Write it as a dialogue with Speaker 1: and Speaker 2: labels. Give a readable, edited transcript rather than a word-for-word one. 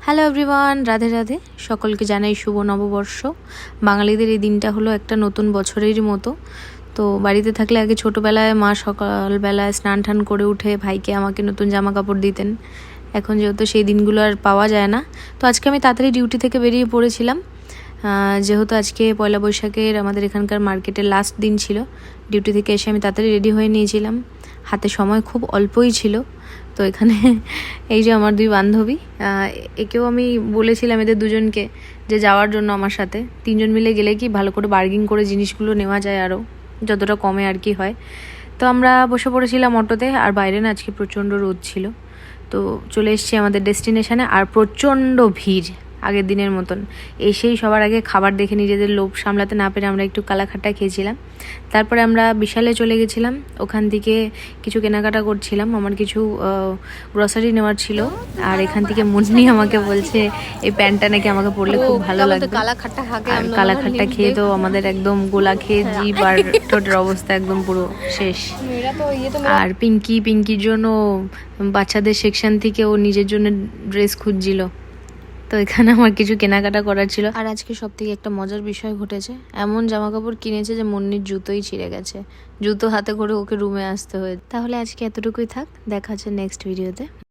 Speaker 1: Hello everyone, Radhe Radhe. সকলকে জানাই শুভ নববর্ষ। বাঙালিদের এই দিনটা হলো একটা নতুন বছরেরই মতো। তো বাড়িতে থাকলে আগে ছোটোবেলায় মা সকালবেলায় স্নান টান করে উঠে ভাইকে আমাকে নতুন জামা কাপড় দিতেন। এখন যেহেতু সেই দিনগুলো আর পাওয়া যায় না, তো আজকে আমি তাড়াতাড়ি ডিউটি থেকে বেরিয়ে পড়েছিলাম। যেহেতু আজকে পয়লা বৈশাখের আমাদের এখানকার মার্কেটের লাস্ট দিন ছিল, ডিউটি থেকে এসে আমি তাড়াতাড়ি রেডি হয়ে নিয়েছিলাম। হাতে সময় খুব অল্পই ছিল। তো এখানে এই যে আমার দুই বান্ধবী, একেও আমি বলেছিলাম এদের দুজনকে যে যাওয়ার জন্য আমার সাথে। তিনজন মিলে গেলে কি ভালো করে বার্গেনিং করে জিনিসগুলো নেওয়া যায়, আরও যতটা কমে আর কি হয়। তো আমরা বসে পড়েছিলাম অটোতে, আর বাইরে না আজকে প্রচণ্ড রোদ ছিল। তো চলে এসেছি আমাদের ডেস্টিনেশানে, আর প্রচণ্ড ভিড় আগের দিনের মতন। এসেই সবার আগে খাবার দেখে নিজেদের লোভ সামলাতে না পেরে আমরা একটু কালাখাট্টা খেয়েছিলাম। তারপরে আমরা বিশালে চলে গেছিলাম, ওখান থেকে কিছু কেনাকাটা করছিলাম। আমার কিছু গ্রসারি নেওয়ার ছিল, আর এখান থেকে মুন্নি আমাকে বলছে এই প্যান্টটা নাকি আমাকে পরলে খুব ভালো লাগবে। আর কালাখাট্টা খেয়ে তো আমাদের একদম গোলা খেয়ে জিভ আর ঠোঁটের অবস্থা একদম পুরো শেষ। আর পিঙ্কির জন্য বাচ্চাদের সেকশন থেকে ও নিজের জন্য ড্রেস খুঁজছিল। তো এখানে আমার কিছু কেনাকাটা করার ছিল। আর আজকে সব থেকে একটা মজার বিষয় ঘটেছে, এমন জামা কাপড় কিনেছে যে মুন্নির জুতোই ছিঁড়ে গেছে। জুতো হাতে করে ওকে রুমে আসতে হয়েছে। তাহলে আজকে এতটুকুই থাক, দেখা হচ্ছে নেক্সট ভিডিওতে।